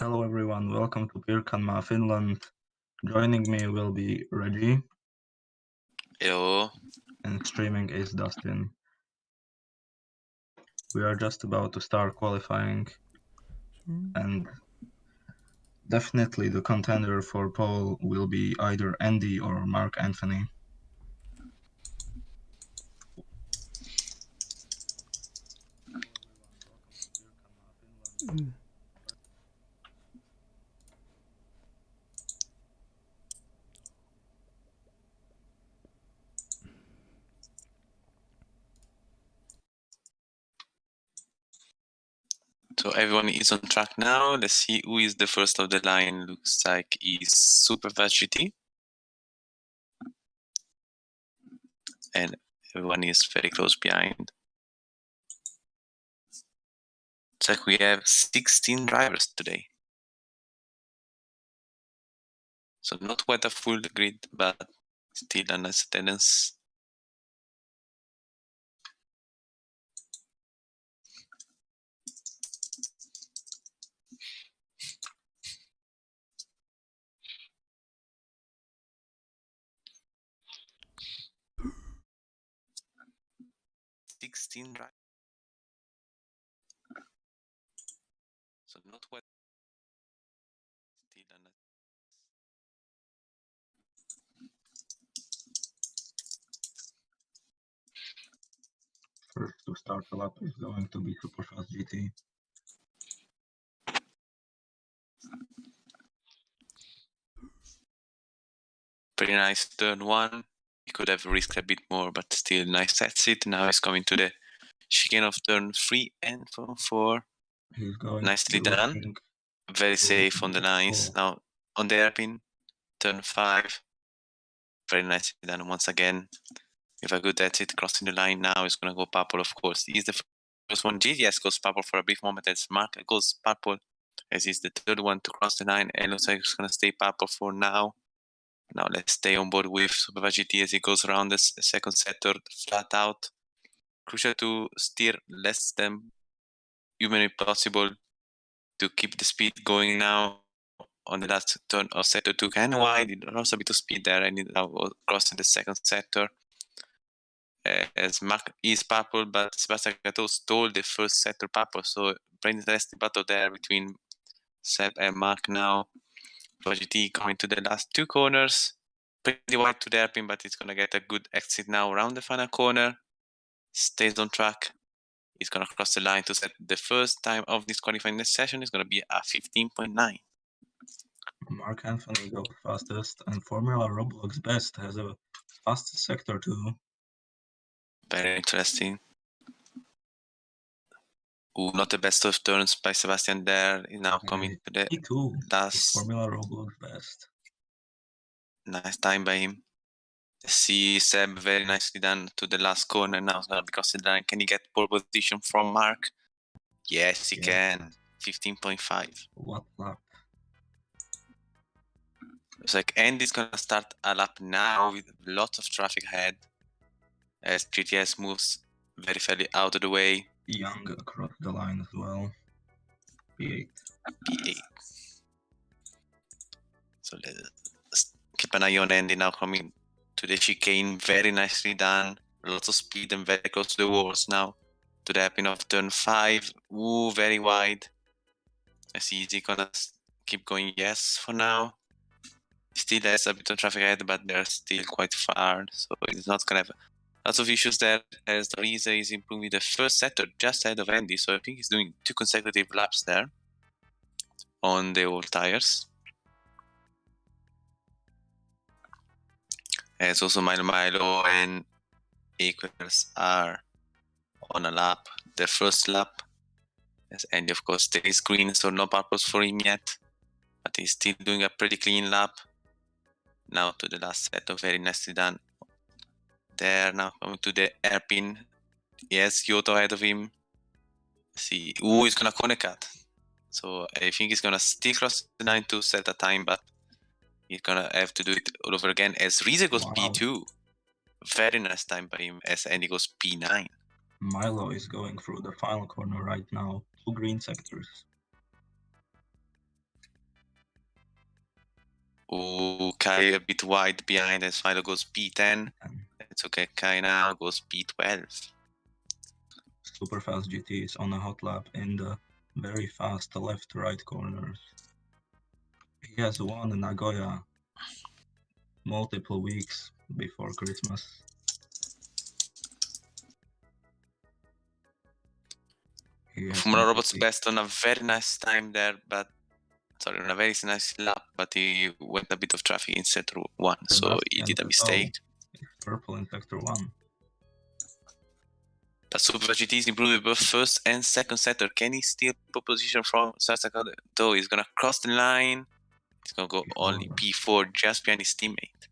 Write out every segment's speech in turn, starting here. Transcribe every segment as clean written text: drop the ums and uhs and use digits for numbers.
Hello everyone, welcome to Pirkanmaa, Finland. Joining me will be Reggie. Hello. And streaming is Dustin. We are just about to start qualifying, and definitely the contender for pole will be either Andy or Mark Anthony. So everyone is on track now. Let's see who is the first of the line. Looks like is Superfast GT. And everyone is very close behind. Looks like we have 16 drivers today. So not quite a full grid, but still a nice attendance. So not quite still a nice. First to start the lap is going to be Superfast GT. Pretty nice turn one. He could have risked a bit more, but still nice exit. Now he's coming to the chicane of turn 3 and 4. He's going Nicely done. Very safe on the lines. Now on the hairpin, turn 5. Very nicely done once again. If a good exit, crossing the line now is going to go purple, of course. He's the first one. GTS goes purple for a brief moment as Mark goes purple, as he's the third one to cross the line. And looks like he's going to stay purple for now. Now let's stay on board with Superfast GT as he goes around the second sector flat out. Crucial to steer less than humanly possible to keep the speed going now. On the last turn of sector 2, kind of wide, he lost a bit of speed there, and now crossing the second sector. As Mark is purple, but Sebastian Gateau stole the first sector purple, so very interesting battle there between Seb and Mark now. GT coming to the last two corners, pretty wide to the hairpin, but it's gonna get a good exit now around the final corner. Stays on track. He's gonna cross the line to set the first time of this qualifying session. Is gonna be a 15.9. Mark Anthony goes fastest, and Formula ROBLOX best has a fastest sector too. Very interesting. Ooh, not the best of turns by Sebastian there. He's now coming to the last. Formula ROBLOX best. Nice time by him. See Seb very nicely done to the last corner now because the line. Can he get pole position from Mark? Yes, he can. 15.5. What lap? It's like Andy's gonna start a lap now with lots of traffic ahead as GTS moves very fairly out of the way. Young across the line as well. P8. So let's keep an eye on Andy now coming to the chicane. Very nicely done. Lots of speed and very close to the walls now. To the hairpin of turn 5. Ooh, very wide. I see he's gonna keep going yes for now. Still has a bit of traffic ahead, but they're still quite far, so it's not gonna have lots of issues there, as Lisa is improving the first sector just ahead of Andy, so I think he's doing 2 consecutive laps there on the old tires. As also Milo and Aquers are on a lap, the first lap, as Andy of course stays green, so no purpose for him yet, but he's still doing a pretty clean lap. Now to the last sector, very nicely done. There now coming to the hairpin. Yes, Kyoto ahead of him. See, ooh, he's gonna corner cut. So I think he's gonna still cross the line to set a time, but he's gonna have to do it all over again as Rize goes P2. Very nice time by him as Andy goes P9. Milo is going through the final corner right now. 2 green sectors. Oh, Kai a bit wide behind as Philo goes P10. It's okay, Kai now goes P12. Super fast GT is on a hot lap in the very fast left-right corners. He has won Nagoya multiple weeks before Christmas. Formula Robots best on a very nice time there, but sorry, on a very nice lap, but he went a bit of traffic in sector 1, so he did a mistake. Purple in sector 1. But Super GT is improving both first and second sector. Can he steal pole position from Sasaka? Though he's gonna cross the line. He's gonna go only P4 just behind his teammate.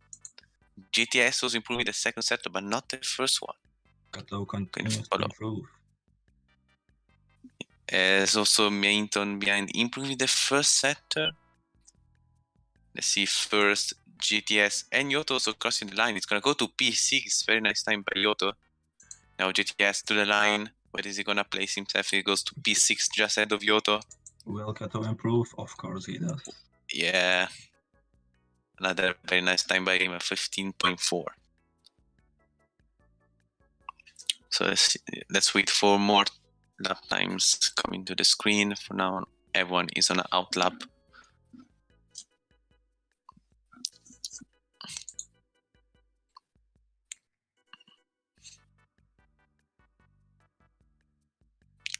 GTS was improving the second sector, but not the first one. Kato continues to improve. There's also Mainton behind improving the first sector. Let's see first GTS and Yoto also crossing the line. It's gonna go to P6. Very nice time by Yoto. Now GTS to the line. Where is he gonna place himself? He goes to P6 just ahead of Yoto. Will Kato improve? Of course he does. Yeah. Another very nice time by him at 15.4. So let's wait for more lap times coming to the screen. For now, everyone is on an out lap.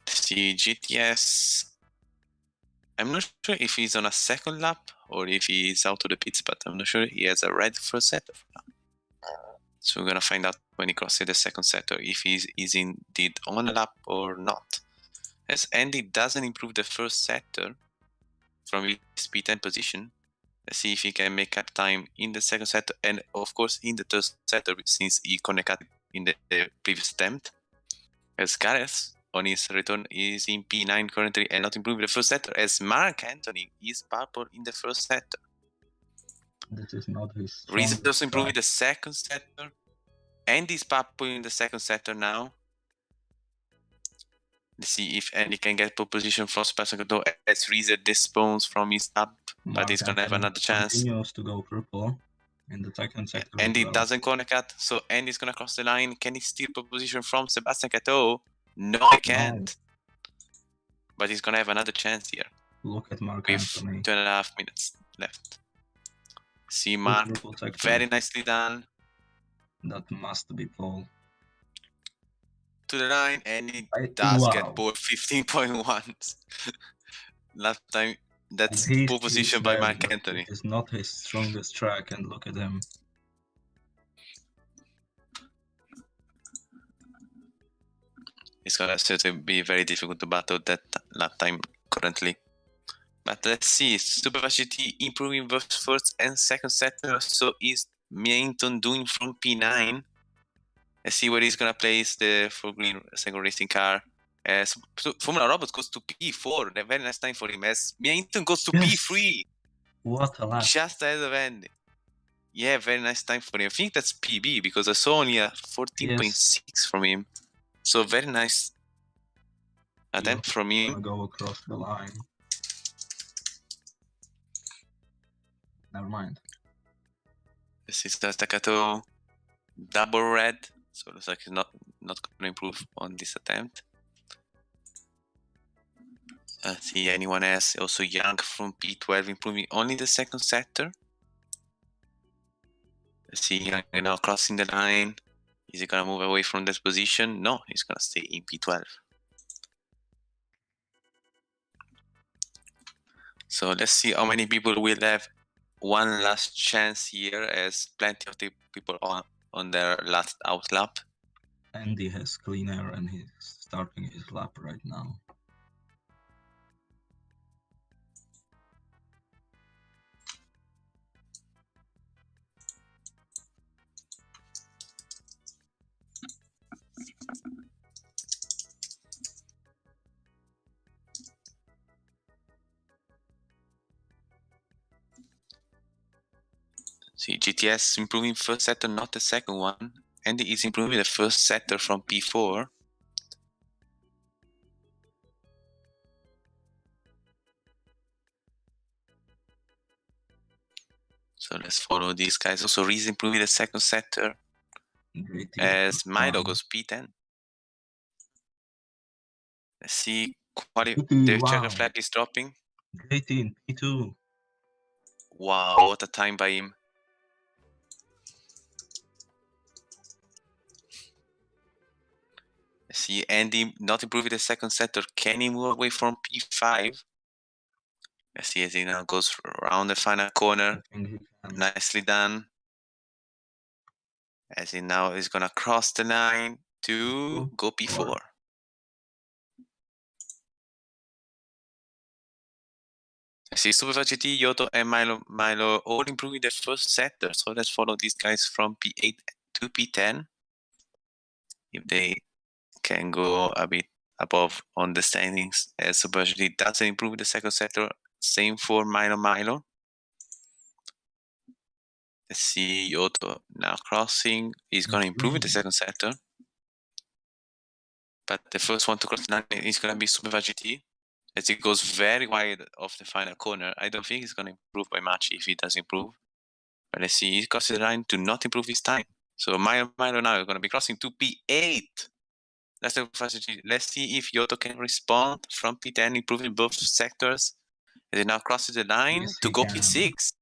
See GTS. I'm not sure if he's on a second lap or if he's out of the pits, but I'm not sure. He has a red first sector for now. So we're gonna find out when he crosses the second sector if he's indeed on a lap or not. As Andy doesn't improve the first sector from his P10 position, let's see if he can make up time in the second sector and of course in the third sector since he connected in the previous attempt. As Gareth on his return is in P9 currently and not improving the first sector, as Mark Anthony is purple in the first sector. This is not his Reese also improving the second sector. Andy is purple in the second sector now. Let's see if Andy can get pole position from Sebastian Cadeau as Reese despawns from his up, but he's gonna have another chance. Continues to go purple in the second sector. Yeah, Andy doesn't corner cut, so Andy's gonna cross the line. Can he steal pole position from Sebastian Cadeau? No, he can't. No. But he's gonna have another chance here. Look at Mark Anthony. 2.5 minutes left. See Mark, very nicely done. That must be pole. To the line, and he does get pole 15.1. Last time, that's pole position by Mark Anthony. It's not his strongest track, and look at him. It's gonna certainly be very difficult to battle that lap time currently. But let's see, Super GT improving both first and second sector. So is Mainton doing from P9? Let's see where he's gonna place the full green second racing car. So Formula Robots goes to P4. A very nice time for him. As Mainton goes to P3. What a lap! Just ahead of Andy. Yeah, very nice time for him. I think that's PB because I saw only a 14.6 from him. So very nice attempt from him. Go across the line. Never mind. This is the staccato double red. So it looks like he's not going to improve on this attempt. See anyone else? Also Young from P12 improving only the second sector. Let's see Young now crossing the line. Is he gonna move away from this position? No, he's gonna stay in P12. So let's see how many people will have one last chance here, as plenty of the people on their last out lap. Andy has clean air and he's starting his lap right now. See, GTS improving first sector, not the second one. Andy is improving the first sector from P4. So let's follow these guys. Also, Reese improving the second sector as Milo goes P10. Let's see. The checker flag is dropping. Great in P2. Wow, what a time by him. Let's see, Andy not improving the second sector. Can he move away from P5? Let's see as he now goes around the final corner. Nicely done. As he now is gonna cross the line to go P4. I see Super GT, Yoto, and Milo all improving the first sector. So let's follow these guys from P8 to P10. If they can go a bit above on the standings, as Super GT doesn't improve the second sector. Same for Milo. Let's see, Yoto now crossing. He's going to improve in the second sector. But the first one to cross the line is going to be Super GT. As he goes very wide off the final corner. I don't think he's going to improve by much if he does improve. But let's see, he crosses the line to not improve his time. So Milo now is going to be crossing to P8. Let's see if Yoto can respond from P10, improving both sectors. As he now crosses the line to go P6.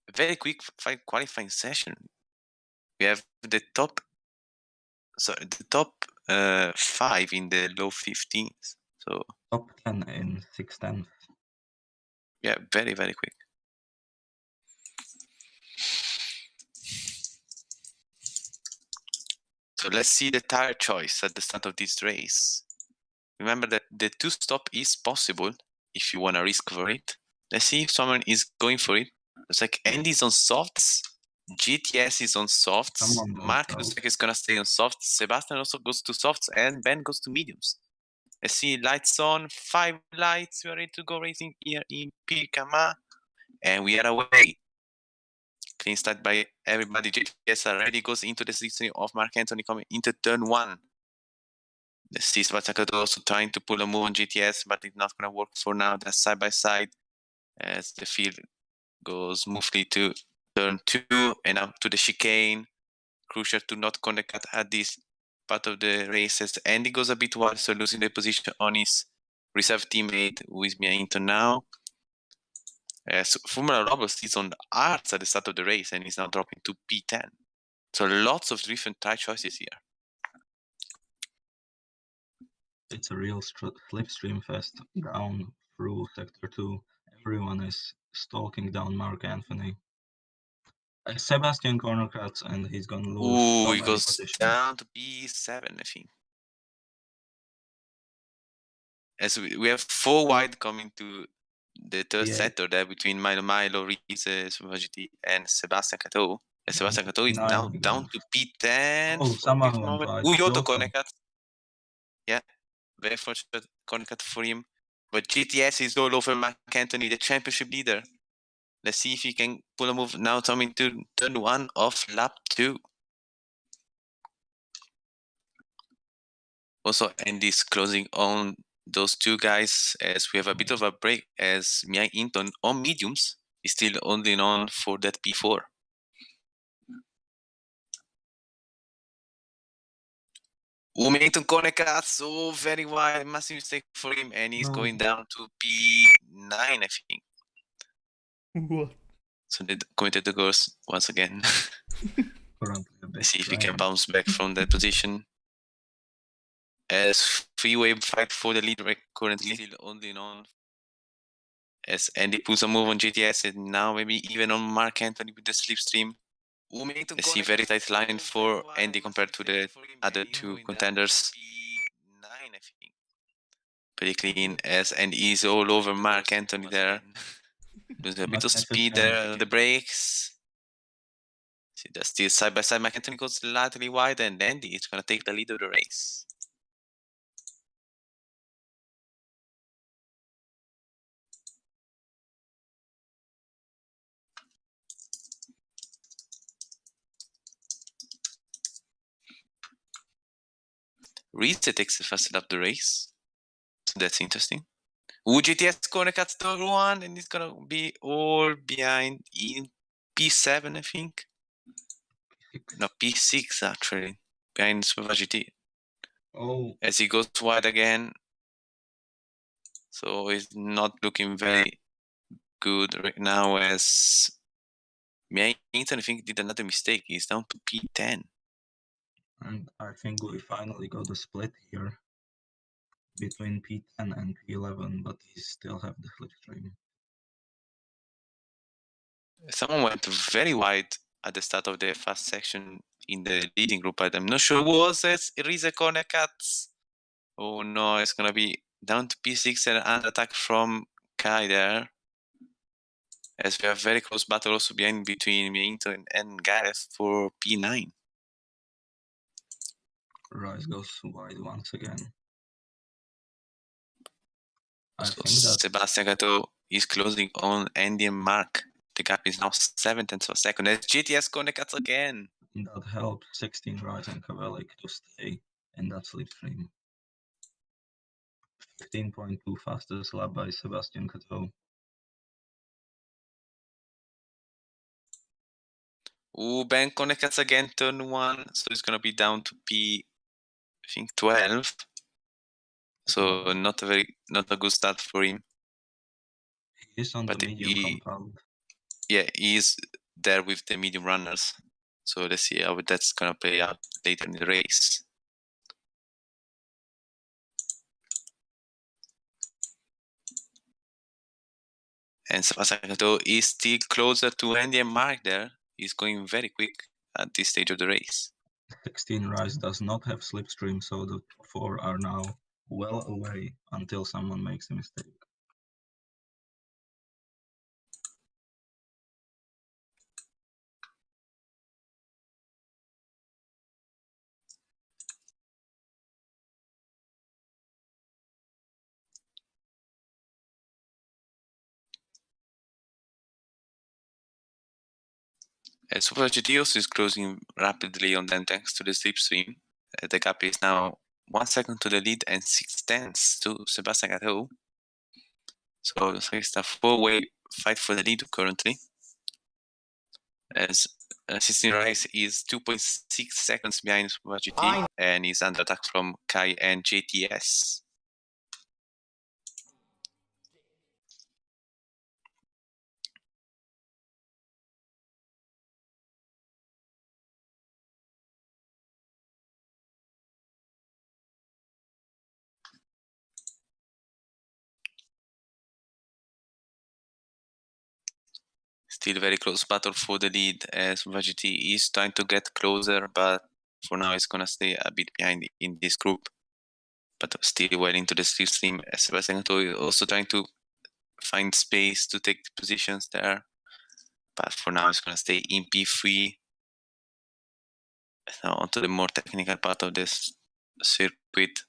A very quick qualifying session. We have the top 5 in the low 15s. So top 10 in 6/10. Yeah, very, very quick. So let's see the tire choice at the start of this race. Remember that the 2-stop is possible if you want to risk for it. Let's see if someone is going for it. Looks like Andy's on softs. GTS is on softs. Mark looks like he's going to stay on softs. Sebastian also goes to softs, and Ben goes to mediums. Let's see, lights on, 5 lights. We are ready to go racing here in Pirkanmaa. And we are away. Clean start by everybody. GTS already goes into the slipstream of Mark Anthony coming into turn 1. Let's see, Sebastian also trying to pull a move on GTS, but it's not going to work for now. That's side by side as the field goes smoothly to turn 2 and up to the chicane. Crucial to not connect at this part of the races. Andy goes a bit wide, so losing the position on his reserve teammate, who is Miainto now. So Formula ROBLOX is on the arts at the start of the race and is now dropping to P10. So lots of different tire choices here. It's a real slipstream fest down through sector 2. Everyone is stalking down Mark Anthony. Sebastian corner cuts and he's gonna lose. Ooh, he goes down to P7, I think. As we have 4 wide coming to the third sector there between Milo, Reese, Super GT, and Sebastian Cateau. And Sebastian Cateau is now down to P10. Oh, someone went by. Yoto corner cut. Yeah, very fortunate corner cut for him. But GTS is all over Mark Anthony, the championship leader. Let's see if he can pull a move now coming to turn 1 of lap 2. Also, Andy's closing on those 2 guys as we have a bit of a break as Miainto on mediums is still only on for that P4. Miainto corner cut, so very wide, massive mistake for him, and he's going down to P9, I think. What? So they committed the goals once again. Let's see if he can bounce back from that position. As freeway fight for the lead currently still only on. As Andy pulls a move on GTS and now maybe even on Mark Anthony with the slipstream. Let's see, very tight line for Andy compared to the other 2 contenders. Pretty clean as Andy is all over Mark Anthony there. There's a bit of speed there on the brakes. See, that's still side by side. Mark Anthony goes slightly wide and Andy is going to take the lead of the race. Reese takes the first lap of the race. So that's interesting. GTS corner cuts turn 1, and it's gonna be all behind in P7, I think. No, P6 actually, behind Super GT. Oh, As he goes wide again. So it's not looking very good right now, as Mainton, I think, did another mistake. He's down to P10. and I think we finally got a split here between P10 and P11, but he still have the slipstream. Someone went very wide at the start of the fast section in the leading group, but I'm not sure who was it. Rize corner cuts. Oh no, it's gonna be down to P6 and an attack from Kai there. As we have very close battle also behind between Mainton and Gareth for P9. Rice goes wide once again. I So think that Sebastian Gato is closing on Andy and Mark. The gap is now 7 tenths of a second. As GTS corner cuts again. that helped 16 Rice and Kavalik to stay in that slipstream. 15.2 fastest lap by Sebastian Cato. Ben corner cuts again, turn 1. So it's gonna be down to P, I think 12. So not a good start for him. He is on But the medium compound. Yeah, he is there with the medium runners. So let's see how that's gonna play out later in the race. And Sebastian Cato is still closer to Andy and Mark there. He's going very quick at this stage of the race. 16 Rice does not have slipstream, so the 4 are now well away until someone makes a mistake. Super GTOS is closing rapidly on them thanks to the slipstream. The gap is now 1 second to the lead and 6 tenths to Sebastian Cato. So it's a 4-way fight for the lead currently. As 16 Rice is 2.6 seconds behind Super GT and is under attack from Kai and JTS. Still very close battle for the lead, as GT is trying to get closer, but for now it's gonna stay a bit behind in this group. But still well into the slipstream. Sebastian Cato is also trying to find space to take positions there. But for now it's gonna stay in P3. Now onto the more technical part of this circuit.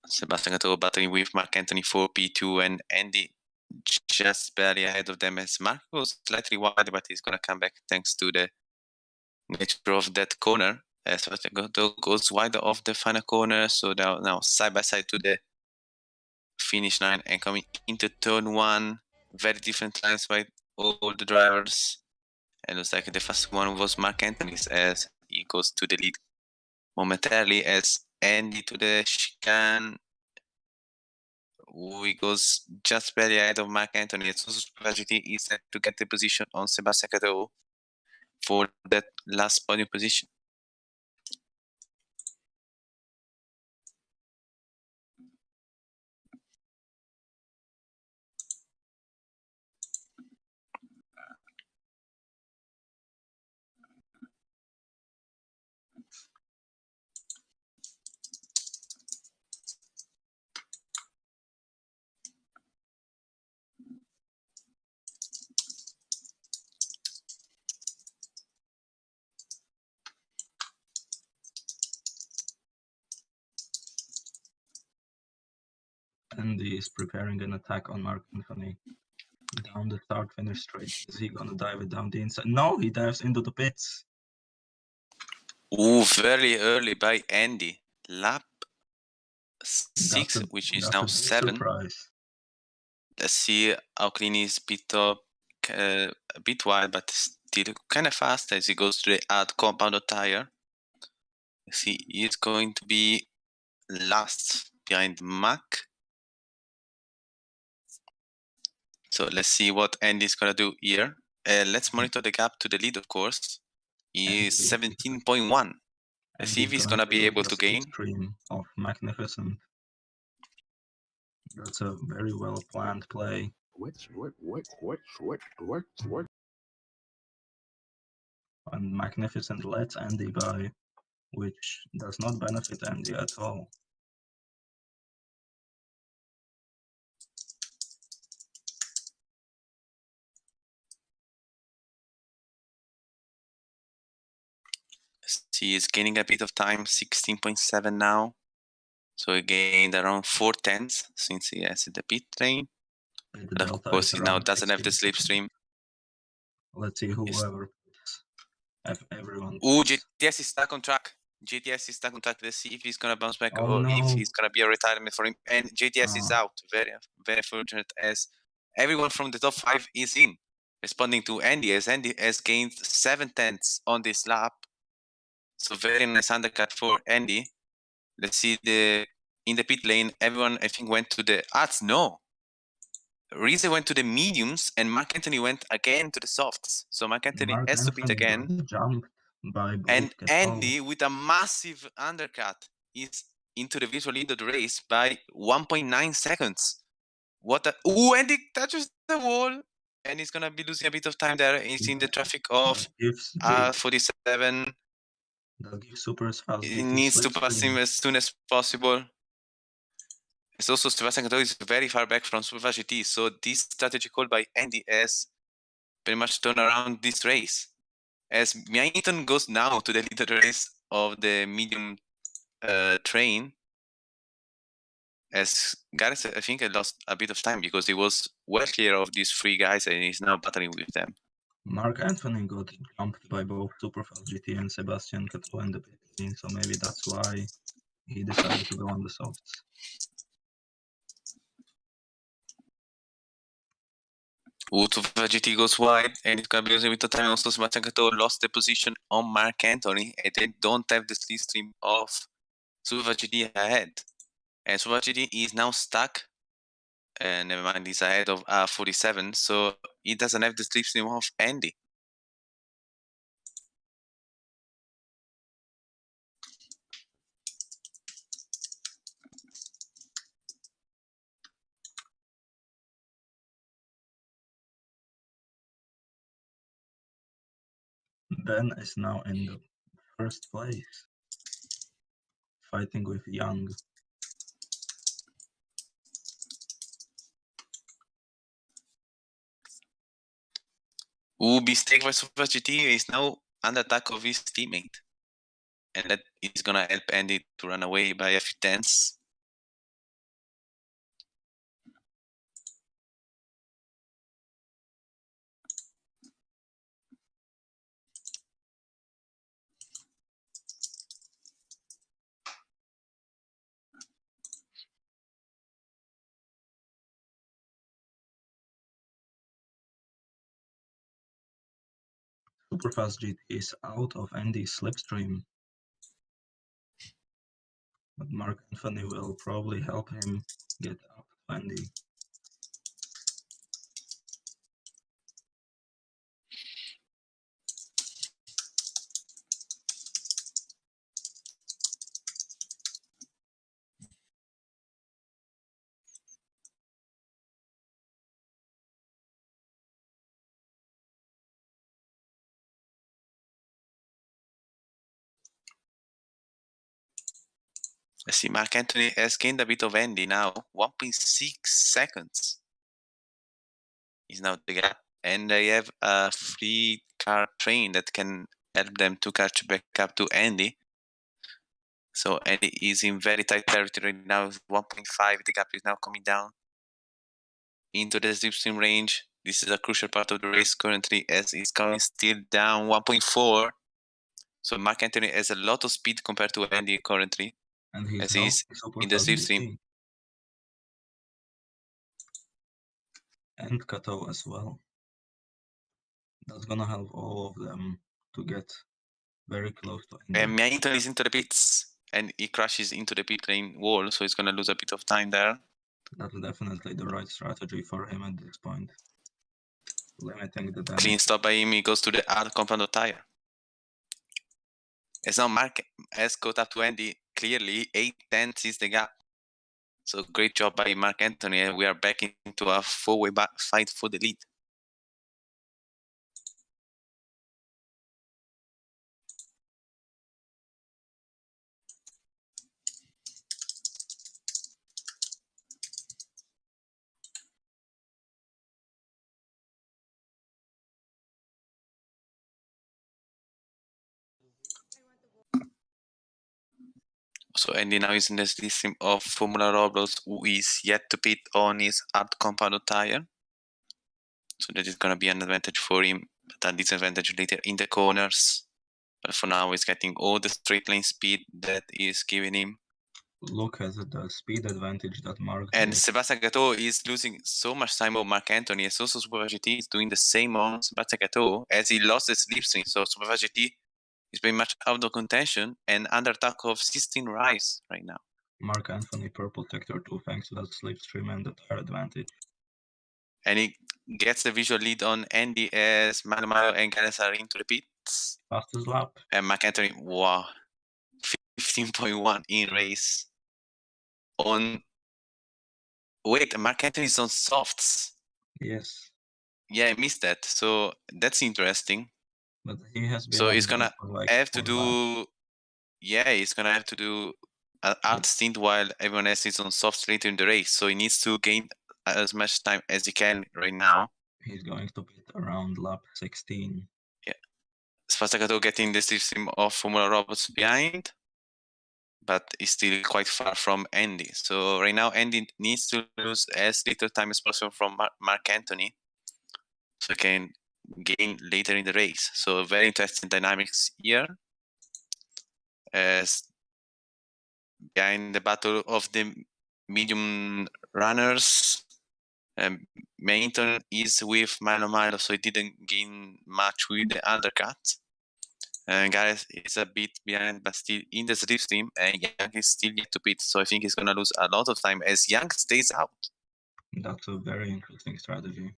Sebastian Cato battling with Mark Anthony for P2 and Andy just barely ahead of them, as Mark goes slightly wide, but he's gonna come back thanks to the nature of that corner. Sebastian Cato goes wide off the final corner, so they're now side by side to the finish line and coming into turn 1. Very different lines by all the drivers. And looks like the first one was Mark Anthony's, as he goes to the lead momentarily, as Andy to the chicane. He goes just barely ahead of Mark Anthony. It's also GT is set to get the position on Sebastian Cato for that last podium position. Andy is preparing an attack on Mark Anthony. Down the start finish straight. Is he gonna dive it down the inside? No, he dives into the pits. Ooh, very early by Andy. Lap 6, which is that's now a big 7. surprise. Let's see how clean is bit up, a bit wide, but still kind of fast as he goes to the add compound of tire. See, he's going to be last behind Mac. So let's see what Andy's gonna do here. Let's monitor the gap to the lead, of course. He is 17.1. Let's see if he's gonna be able to gain. Stream of Magnificent. That's a very well planned play. And Magnificent lets Andy by, which does not benefit Andy at all. He is gaining a bit of time, 16.7 now. So he gained around 4/10 since he has the pit lane. And of course, he now doesn't have the slipstream. Let's see whoever puts everyone. Ooh, GTS is stuck on track. GTS is stuck on track. Let's see if he's gonna bounce back or no. if he's gonna be a retirement for him. And GTS is out. Very, very fortunate as everyone from the top 5 is in. Responding to Andy, as Andy has gained 7/10 on this lap. So very nice undercut for Andy. Let's see in the pit lane. Everyone, I think, went to the arts. No, Rize went to the mediums, and Mark Anthony went again to the softs. So Mark Anthony has to pit again. Jumped by and Andy, with a massive undercut, is into the visual lead of the race by 1.9 seconds. What a... Ooh, Andy touches the wall, and he's gonna be losing a bit of time there. He's in the traffic of 47. That gives Super's fast. He needs to pass him as soon as possible. It's also Sebastian Cato is very far back from Superfast GT, so this strategy called by Andy has pretty much turned around this race. As Miaiton goes now to the leader race of the medium train, as Gareth, I think, lost a bit of time because he was well clear of these 3 guys and he's now battling with them. Mark Anthony got jumped by both Superfast GT and Sebastian Cato in the pit lane, so maybe that's why he decided to go on the softs. Superfast GT goes wide and it's gonna be losing a bit of time. Also, Sebastian Cato lost the position on Mark Anthony and they don't have the slipstream of Superfast GT ahead. And Superfast GT is now stuck. And never mind, he's ahead of 47, so he doesn't have the slipstream of Andy. Ben is now in the first place, fighting with Young. Ooh, mistake by Superfast GT is now under attack of his teammate. And that is gonna help Andy to run away by a few tenths. Superfast GT is out of Andy's slipstream, but Mark Anthony will probably help him get out of Andy. Let's see, Mark Anthony has gained a bit of Andy now, 1.6 seconds. Is now the gap, and they have a 3-car train that can help them to catch back up to Andy. So Andy is in very tight territory now, 1.5. The gap is now coming down into the slipstream range. This is a crucial part of the race currently, as it's coming still down 1.4. So Mark Anthony has a lot of speed compared to Andy currently. And he's as he's super in the fast slipstream. GT. And Kato as well. That's gonna help all of them to get very close to Andy. And Mainton is into the pits, and he crashes into the pit lane wall, so he's gonna lose a bit of time there. That's definitely the right strategy for him at this point. Limiting the damage. Clean stop by him, he goes to the hard compound tire. As now Mark has caught up to Andy, clearly 8/10 is the gap. So great job by Mark Anthony, and we are back into a four-way fight for the lead. So Andy now is in this system of Formula ROBLOX, who is yet to pit on his hard compound tire. So that is going to be an advantage for him, but a disadvantage later in the corners. But for now, he's getting all the straight lane speed that is giving him. Look at the speed advantage that Mark And has. Sebastian Gateau is losing so much time on Mark Anthony, as also Super GT is doing the same on Sebastian Gateau, as he lost the slipstream. So Super GT is very much out of contention and under attack of 16 Rise right now. Mark Anthony purple sector 2 thanks to that slipstream and the tire advantage. And he gets the visual lead on Andy as Malo and Gares are into the pits. Fastest lap. And Mark Anthony, wow, 15.1 in race. On wait, Mark Anthony is on softs. Yes. Yeah, I missed that. So that's interesting. But he has been. So he's gonna have to do. laps. Yeah, he's gonna have to do an hard stint while everyone else is on softs later in the race. So he needs to gain as much time as he can right now. He's going to pit around lap 16. Yeah. Spastagato getting the system of Formula ROBLOX behind, but is still quite far from Andy. So right now, Andy needs to lose as little time as possible from Mark Anthony, so he can gain later in the race. So very interesting dynamics here. As behind the battle of the medium runners, Mainton is with Milo, so he didn't gain much with the undercut. And Gareth is a bit behind, but still in the slipstream, and Young is still yet to pit, so I think he's going to lose a lot of time as Young stays out. That's a very interesting strategy.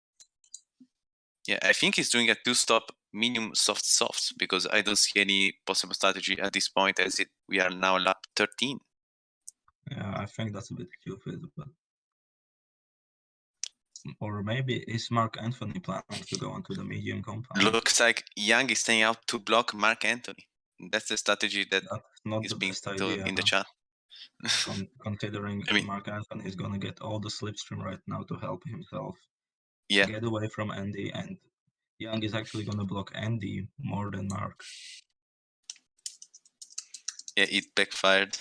Yeah, I think he's doing a two-stop medium soft, because I don't see any possible strategy at this point, as we are now lap 13. Yeah, I think that's a bit stupid, but... Or maybe is Mark Anthony planning to go onto the medium compound? Looks like Young is staying out to block Mark Anthony. That's the strategy that is being told in the chat. Considering I mean, Mark Anthony is gonna get all the slipstream right now to help himself. Yeah. Get away from Andy, and Young is actually gonna block Andy more than Mark. Yeah, it backfired.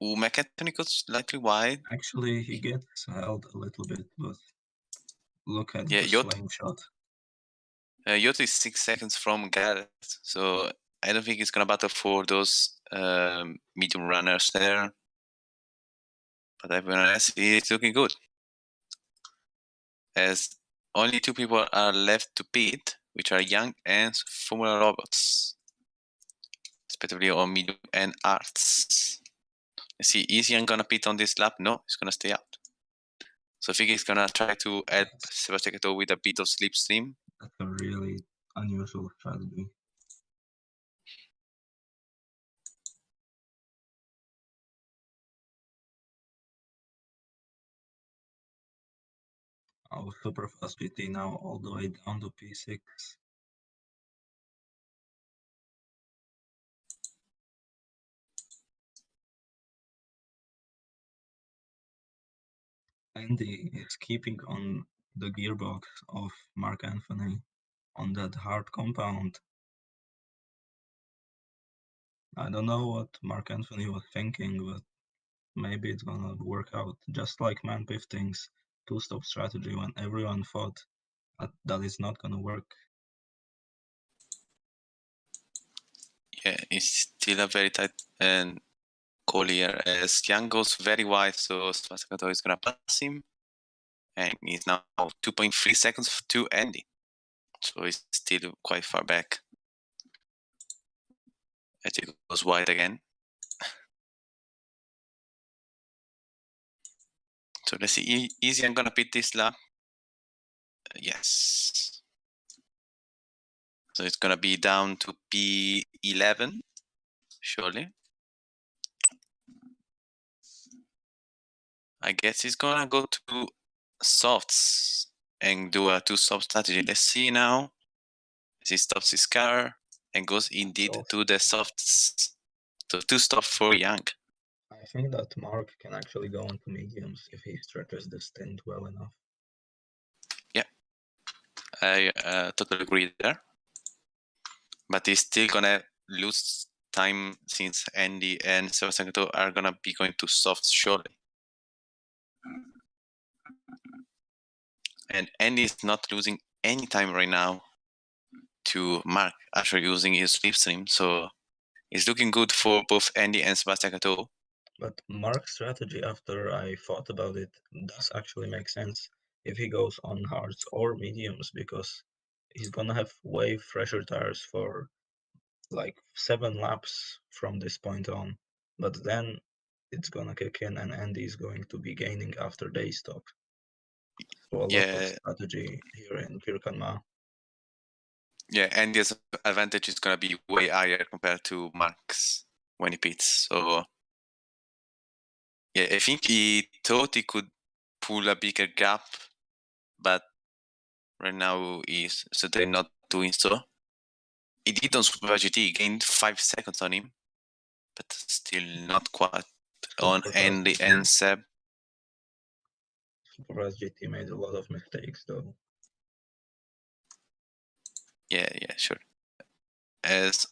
Ooh, Mark Anthony got slightly wide. Actually, he gets held a little bit, but look at Yeah, the slingshot. Yota is 6 seconds from Gareth, so I don't think he's gonna battle for those medium runners there. But everyone else is looking good. As only 2 people are left to pit, which are Young and Formula ROBLOX, respectively on medium and arts. Let's see, is Young gonna pit on this lap? No, he's gonna stay out. So I think he's gonna try to help Sebastian Cato with a bit of slipstream. That's a really unusual strategy. Oh, super fast GT now all the way down to P6. Andy is keeping on the gearbox of Mark Anthony on that hard compound. I don't know what Mark Anthony was thinking, but maybe it's gonna work out. Just like Man Pifting's two-stop strategy when everyone thought that it's not gonna work. Yeah, it's still a very tight and call here as Young goes very wide, so Svasakato is gonna pass him. And he's now 2.3 seconds to Andy. So he's still quite far back. As he goes wide again. So let's see, easy, I'm gonna beat this lap. Yes. So it's gonna be down to P11, surely. I guess he's gonna go to softs and do a 2-stop strategy. Let's see now. As he stops his car and goes indeed to the softs. So 2-stop for Young. I think that Mark can actually go into mediums if he stretches the stint well enough. Yeah, I totally agree there. But he's still gonna lose time since Andy and Sebastian Vettel are gonna be going to softs shortly. And Andy is not losing any time right now to Mark, actually using his slipstream. So it's looking good for both Andy and Sebastian Vettel. But Mark's strategy, after I thought about it, does actually make sense if he goes on hards or mediums, because he's gonna have way fresher tires for like 7 laps from this point on. But then it's gonna kick in and Andy is going to be gaining after they stop. So a lot of strategy here in Pirkanmaa. Yeah, Andy's advantage is gonna be way higher compared to Mark's when he pits. So yeah, I think he thought he could pull a bigger gap, but right now he's certainly not doing so. He did on Super GT, he gained 5 seconds on him, but still not quite on Andy and Seb. Superfast GT made a lot of mistakes though. Yeah, sure. As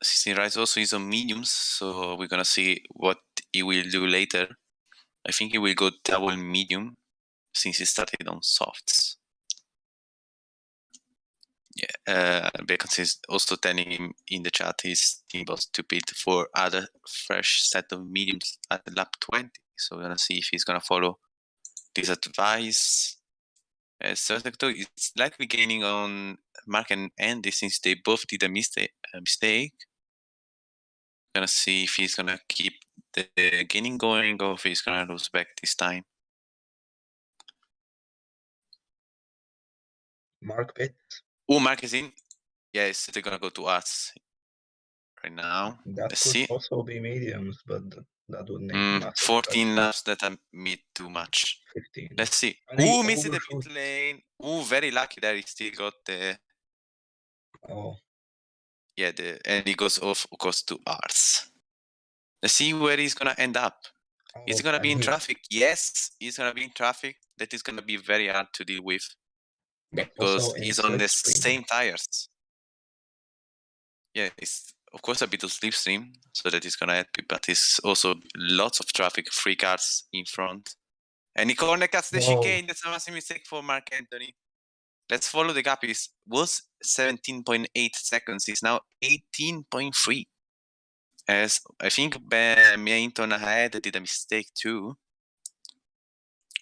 16 Rise also is on mediums, so we're gonna see what he will do later. I think he will go double medium since he started on softs. Yeah, Bacon is also telling him in the chat his team was to bid for other fresh set of mediums at lap 20. So we're gonna see if he's gonna follow this advice. Sector is slightly gaining on Mark and Andy since they both did a mistake. Gonna see if he's gonna keep the gaining going or if he's gonna lose back this time. Mark pits. Oh, Mark is in. Yes, they're gonna go to us right now. That Let's could see. also be mediums, but that would need 14 laps that I made too much. 15. Let's see. Ooh, missed the pit lane. Ooh, very lucky that he still got the. Oh. Yeah, and he goes off, of course, to ours. Let's see where he's gonna end up. Is he gonna be in traffic? Yes, he's gonna be in traffic. That is gonna be very hard to deal with because he's on the same tires. Yeah, it's of course a bit of slipstream, so that is gonna help, but it's also lots of traffic, 3 cars in front. And he corner cuts the chicane. That's a massive mistake for Mark Anthony. Let's follow the gap. It was 17.8 seconds. It's now 18.3. As I think Mainton ahead did a mistake too.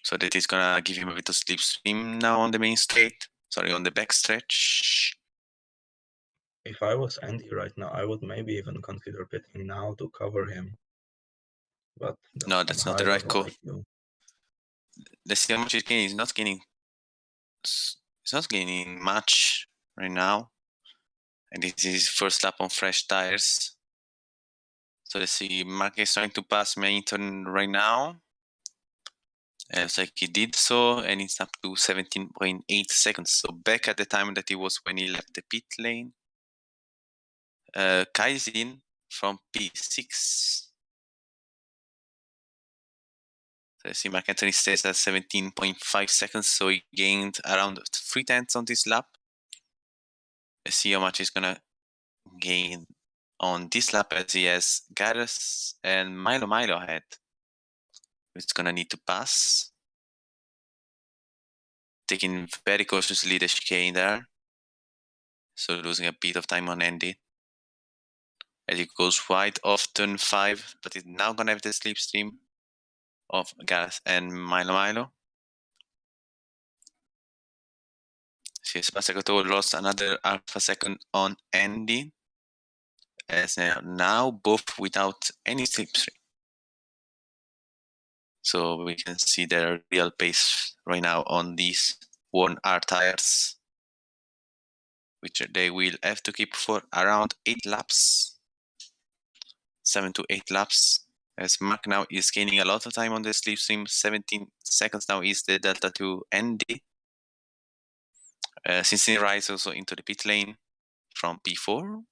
So that is gonna give him a bit of slipstream now on the main straight. Sorry, on the back stretch. If I was Andy right now, I would maybe even consider pitting now to cover him. But no, that's not the right call. IQ. Let's see how much he's gaining. He's not gaining much right now. And this is his first lap on fresh tires. So let's see, Mark is trying to pass Mainton right now. Looks like he did so, and it's up to 17.8 seconds. So back at the time that he was when he left the pit lane. Kai's in from P6. So let's see, Mark Anthony stays at 17.5 seconds, so he gained around 3/10 on this lap. Let's see how much he's gonna gain on this lap as he has Gareth and Milo ahead. It's gonna need to pass. Taking very cautiously the chicane there. So losing a bit of time on Andy. as it goes wide off turn 5, but it's now gonna have the slipstream of Gareth and Milo. Spasakato lost another alpha second on Andy, as they are now both without any slipstream. So we can see their real pace right now on these worn R tires, which they will have to keep for around 8 laps, 7 to 8 laps. As Mark now is gaining a lot of time on the slipstream, 17 seconds now is the delta to Andy. Cincinnati rides also into the pit lane from P4.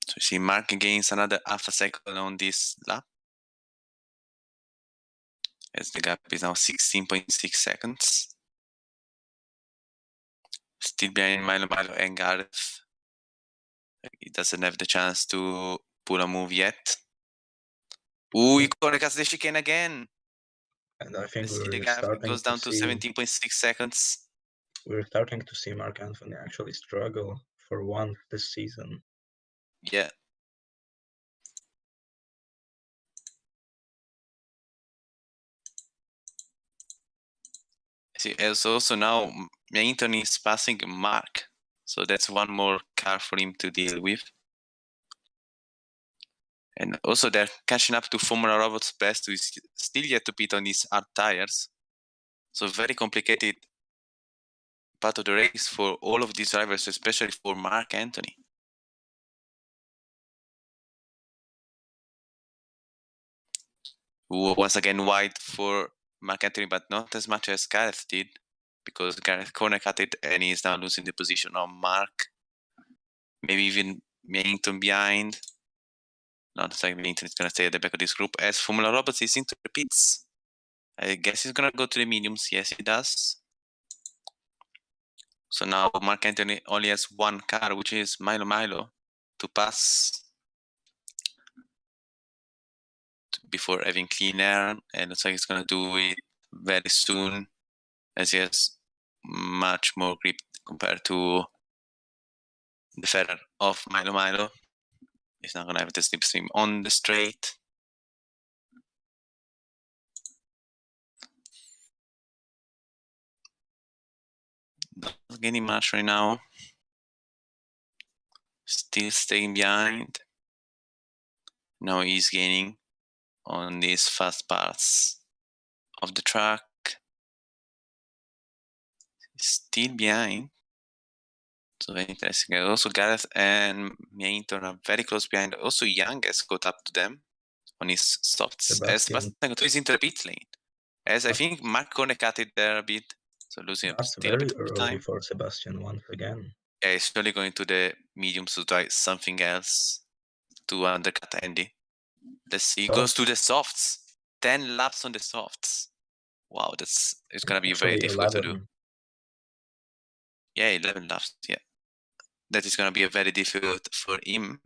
So you see Mark gains another half a second on this lap, as the gap is now 16.6 seconds. Still behind Milo and Gareth. He doesn't have the chance to pull a move yet. Ooh, he corrects the chicane again. And I think the gap goes down to 17.6 seconds. We're starting to see Mark Anthony actually struggle for once this season. Yeah. See, as also now Anthony is passing Mark, so that's one more car for him to deal with. And also they're catching up to Formula Robots Best, who is still yet to pit on these hard tires. So very complicated part of the race for all of these drivers, especially for Mark Anthony. Who once again wide for Mark Anthony, but not as much as Gareth did, because Gareth corner cut it and he's now losing the position on Mark. Maybe even Millington behind. Not like Millington is going to stay at the back of this group, as Formula Robots is into the pits. I guess he's going to go to the mediums. Yes, he does. So now Mark Anthony only has one car, which is Milo, to pass before having clean air. And it looks like he's going to do it very soon, as he has much more grip compared to the Ferrer of Milo. He's not going to have the slipstream on the straight. Not getting much right now. Still staying behind. Now he's gaining on these fast parts of the track. Still behind. So very interesting. Also Gareth and Millington are very close behind. Also Young has caught up to them on his softs. As Sebastian is into the pit lane. As I think Mark Corner cut it there a bit. So losing still a bit of time. For Sebastian once again. Yeah, he's surely going to the mediums to try something else to undercut Andy. Let's see. Goes to the softs. 10 laps on the softs. Wow, it's gonna be very difficult 11. to do. Yeah, 11 laps. Yeah, that is gonna be a very difficult for him.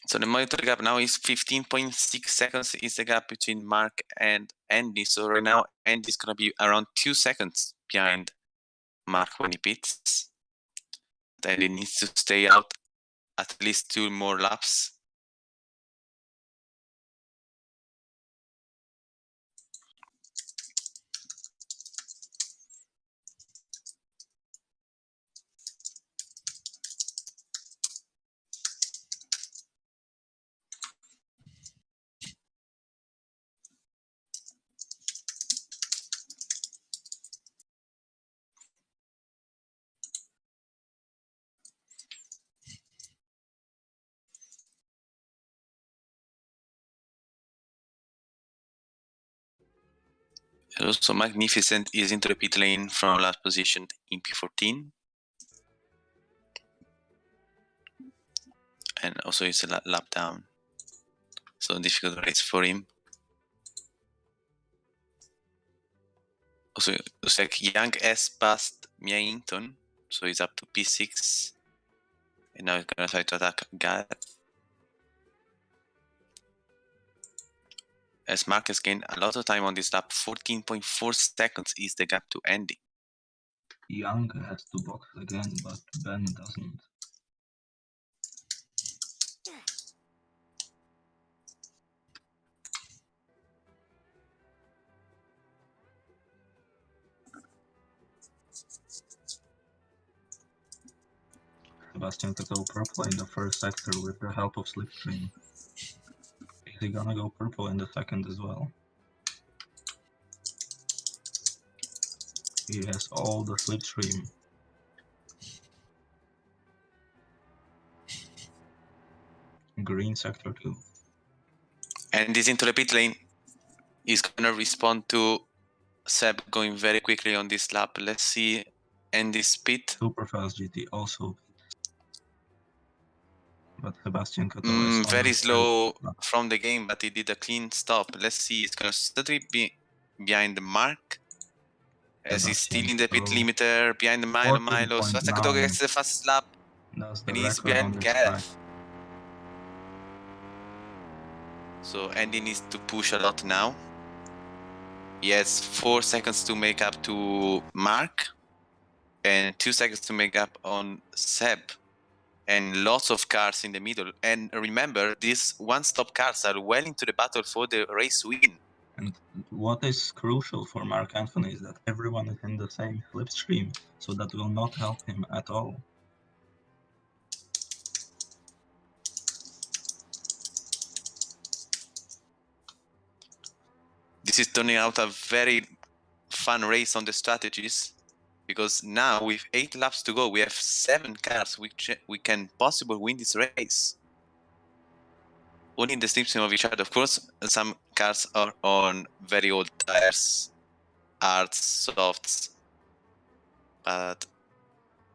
So the monitor gap now is 15.6 seconds is the gap between Mark and Andy. So right now Andy's gonna be around 2 seconds behind Mark when he pits. Then he needs to stay out at least 2 more laps. Also, Magnificent is into the pit lane from last position in P14. And also it's a lap down. So difficult race for him. Also, looks like Young has passed Millington. So he's up to P6. And now he's going to try to attack Gareth. as Mark has gained a lot of time on this lap. 14.4 seconds is the gap to Andy. Young has to box again, but Ben doesn't. Sebastian could go purple in the first sector with the help of Slipstream. Is he gonna go purple in the second as well? He has all the Slipstream. Green sector 2. And this into the pit lane is gonna respond to Seb going very quickly on this lap. Let's see Andy's pit. Super fast GT also. But Sebastian Cato is very slow from the game, but he did a clean stop. Let's see, it's gonna steadily be behind the mark. As he's still in the pit limiter, behind the Milo. Sebastian Cato gets the fast lap. And he's behind Gareth. So Andy needs to push a lot now. He has 4 seconds to make up to Mark and 2 seconds to make up on Seb, and lots of cars in the middle. And remember, these one-stop cars are well into the battle for the race win. And what is crucial for Mark Anthony is that everyone is in the same slipstream, so that will not help him at all. This is turning out a very fun race on the strategies, because now with 8 laps to go, we have 7 cars which we can possibly win this race. Only in the slipstream of each other. Of course, some cars are on very old tires, hards, softs, but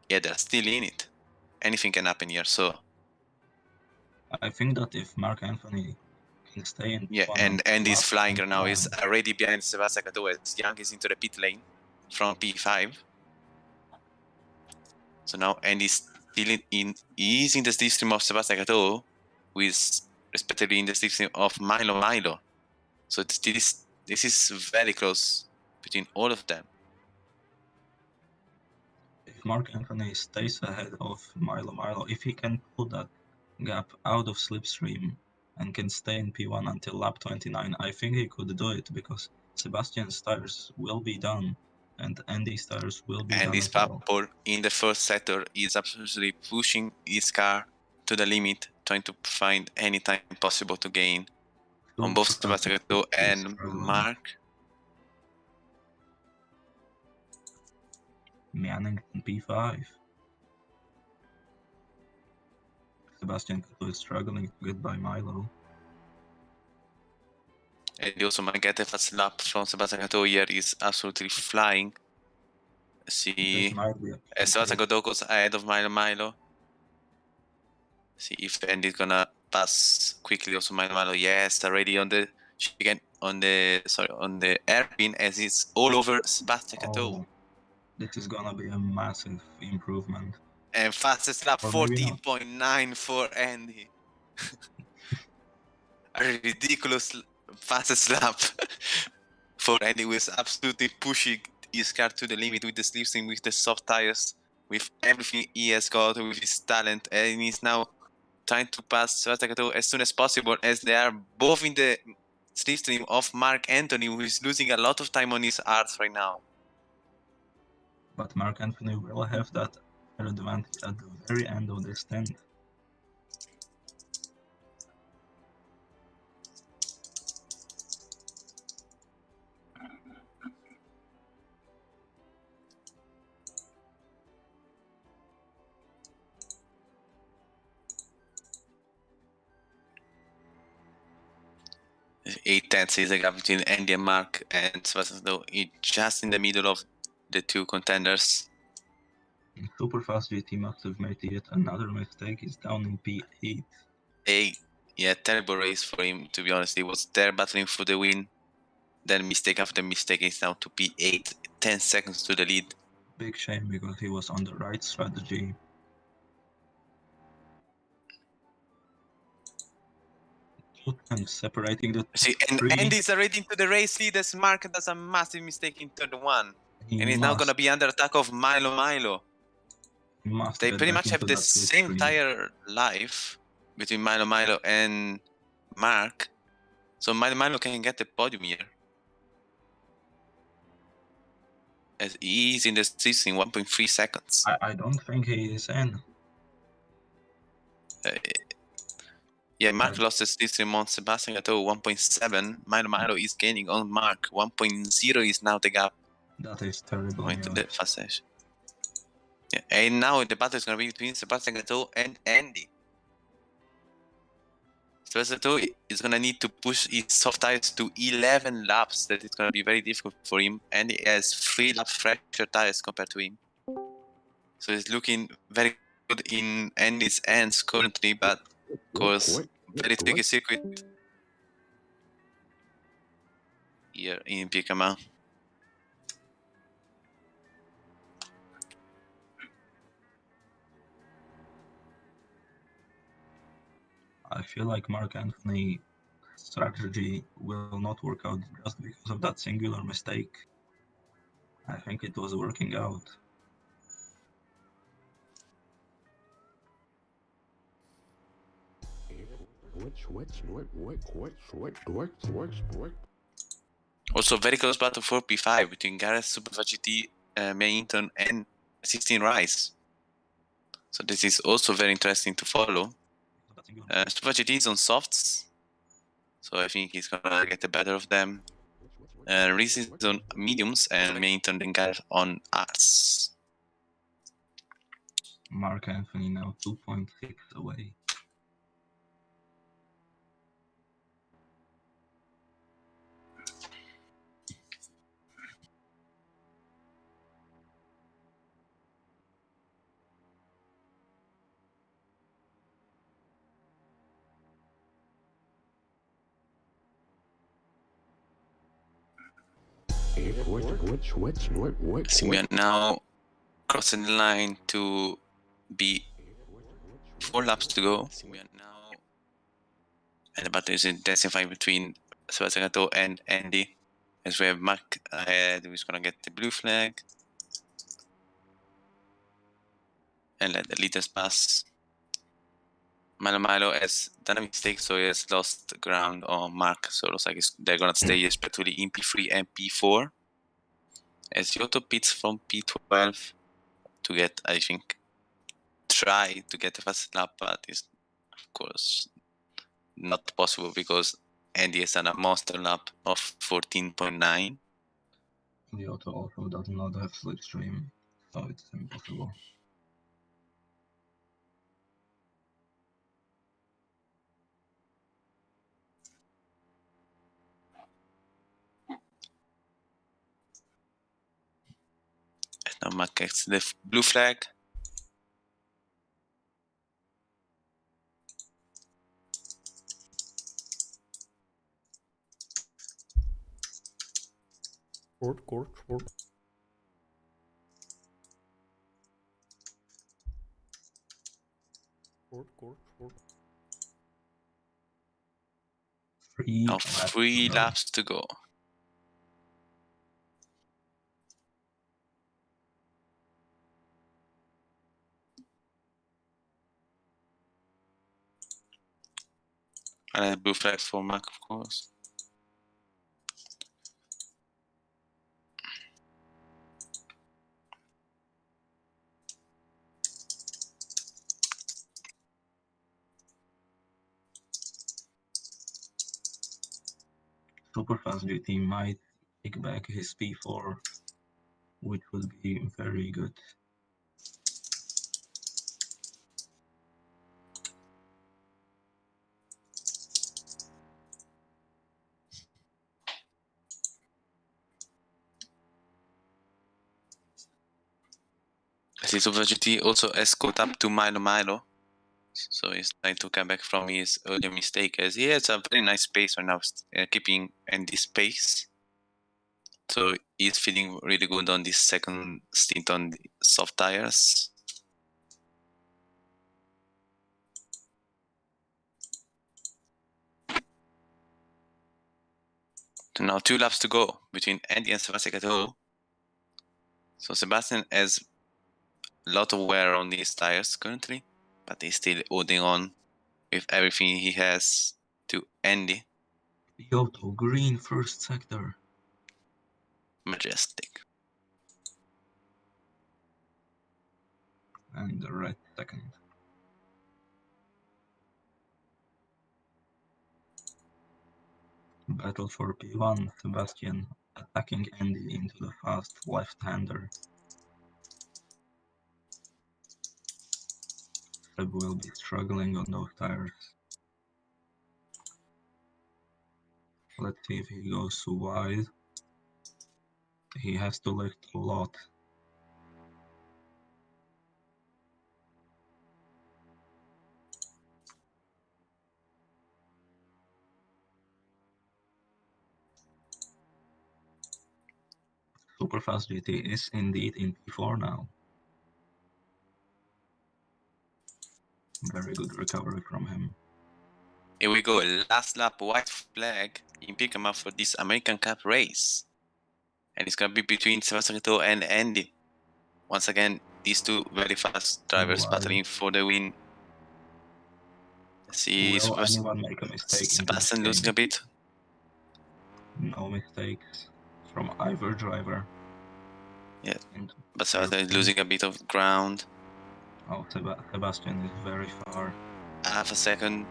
yeah, they're still in it. Anything can happen here, so I think that if Mark Anthony can stay in and Andy's flying right now, is already behind Sebastian Cato as Young is into the pit lane from P5. So now Andy's still he's in the slipstream of Sebastian Cato, who is respectively in the slipstream of Milo. So this is very close between all of them. If Mark Anthony stays ahead of Milo, if he can pull that gap out of slipstream and can stay in P1 until lap 29, I think he could do it, because Sebastian's tires will be done and Andy's tires will be done Andy's as well. purple in the first sector is absolutely pushing his car to the limit, trying to find any time possible to gain on both Sebastian Cato and Mark. Mannington P5. Sebastian Cato is struggling to get by Milo. And he also might get a fast lap from Sebastian Cato here. Is absolutely flying. See, Sebastian Cato goes ahead of Milo. See if Andy's gonna pass quickly. Also Milo, yes, already on the on the airpin, as it's all over Sebastian Cato. This is gonna be a massive improvement. And fastest lap 14.9 for Andy. A ridiculous fastest lap for Andy, who is absolutely pushing his car to the limit with the slipstream, with the soft tires, with everything he has got, with his talent, and he's now trying to pass Sebastian Cato as soon as possible, as they are both in the slipstream of Mark Anthony, who is losing a lot of time on his arts right now. But Mark Anthony will have that advantage at the very end of this stint. Eight tenths is the gap between Andy and Mark, and Sebastian Cato is just in the middle of the two contenders. Superfast GT must have made yet another mistake. He's down in P8. Yeah, terrible race for him, to be honest. He was there battling for the win. Then mistake after mistake, is down to P8, 10 seconds to the lead. Big shame, because he was on the right strategy. I'm separating the See, and three. Andy's already into the race. See, this Mark does a massive mistake in turn 1. He And he's now going to be under attack of Milo. must They get pretty back much have into the that same slipstream. tire life between Milo and Mark. So Milo can get the podium here. As he's in the streets in 1.3 seconds. I don't think he is in. Yeah, Mark lost the streets on Sebastian Gatto 1.7. Milo is gaining on Mark. 1.0 is now the gap. That is terrible. Going to the fast session. Yeah, and now the battle is going to be between Sebastian Gatto and Andy. Sebastian Gatto is going to need to push his soft tires to 11 laps. That is going to be very difficult for him. Andy has 3 lap fresher tires compared to him. So it's looking very good in Andy's hands currently, but of course, very tricky circuit here in Pirkanmaa. I feel like Mark Anthony's strategy will not work out just because of that singular mistake. I think it was working out. Also, very close battle for P5 between Gareth, Super GT, Mainton, and 16 Rise. So this is also very interesting to follow. Super GT is on softs, so I think he's gonna get the better of them. Reese is on mediums, and Mainton and Gareth on arts. Mark Anthony now 2.6 away. So we are now crossing the line to be 4 laps to go. We are now, and the battle is intensifying between Sebastian Gatto and Andy. As we have Mark ahead, who's gonna get the blue flag and let the leaders pass. Milo has done a mistake, so he has lost ground on Mark. So it looks like they're gonna stay respectively in P3 and P4. As Yoto pits from P12 to get, I think, try to get the fast lap, but it's of course not possible because Andy has done a monster lap of 14.9. The auto also does not have slipstream, so it's impossible. And now Mark gets the blue flag. Court. 3 laps to go. And a blue flag for Mark, of course. Superfast GT might take back his P4, which would be very good. I see Super GT also has caught up to Milo. So he's trying to come back from his earlier mistake, as he has a very nice pace right now, keeping Andy's pace. So he's feeling really good on this second stint on the soft tires. So now 2 laps to go between Andy and Sebastian Cato. So Sebastian has a lot of wear on these tires currently, but he's still holding on with everything he has to Andy. Yoto, green first sector. Majestic. And the red second. Battle for P1, Sebastian attacking Andy into the fast left-hander. Seb will be struggling on those tires. Let's see if he goes too wide. He has to lift a lot. Superfast GT is indeed in P4 now. Very good recovery from him. Here we go, last lap white flag in Pirkanmaa for this American Cup race. And it's going to be between Sebastian Cato and Andy. Once again, these two very fast drivers battling for the win. Let's see, Will anyone make a mistake? Sebastian losing a bit. No mistakes from either driver. Yeah, but Sebastian is losing a bit of ground. Oh, Sebastian is very far. Half a second.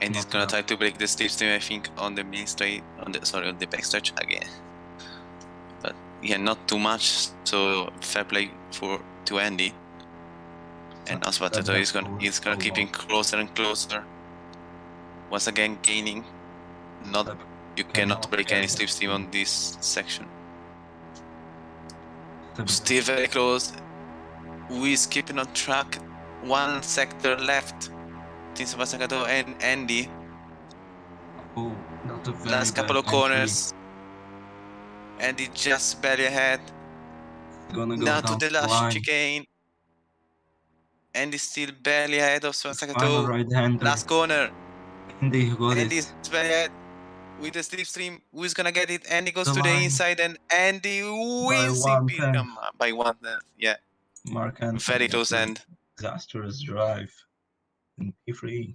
And he's gonna try to break the slipstream, I think, on the main straight, on the backstretch again. But yeah, not too much. So fair play to Andy. And now Sebastian is gonna keeping closer and closer. Once again, gaining. You cannot break any slipstream on this section. Still very close. Who is keeping on track? 1 sector left. Sebastian Cato and Andy. Oh, that's a very last couple of corners. Andy just barely ahead. Now to the last chicane. Andy still barely ahead of Sebastian Cato. Last corner. Andy's barely ahead with the slipstream. Who's gonna get it? Andy goes to the inside and Andy wins in Pirkanmaa by 1/10. Yeah. Mark Anthony, very close end. Disastrous drive in P3.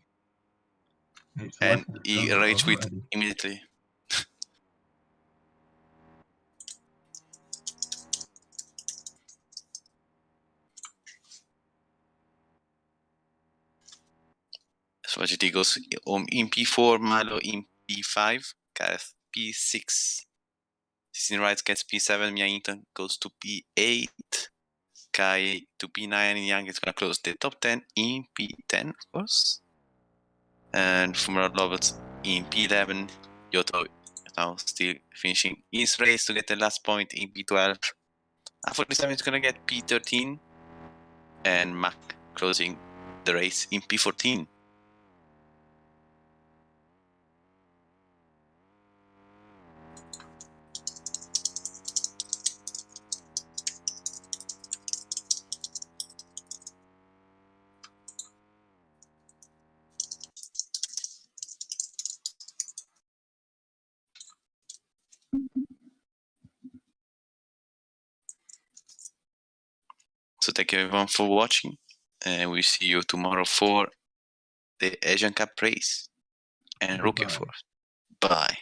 And he rage quit immediately. So GT goes in P4, Milo in P5, Gareth P6. 16 Rides gets P7, Mia Eaton goes to P8, Kai to P9, and Young is gonna close the top 10 in P10, of course. And from ROBLOX in P11, Yoto now still finishing his race to get the last point in P12. After this time, he's gonna get P13, and Mac closing the race in P14. So thank you everyone for watching, and we'll see you tomorrow for the Asian Cup race and Rookie Force. Bye.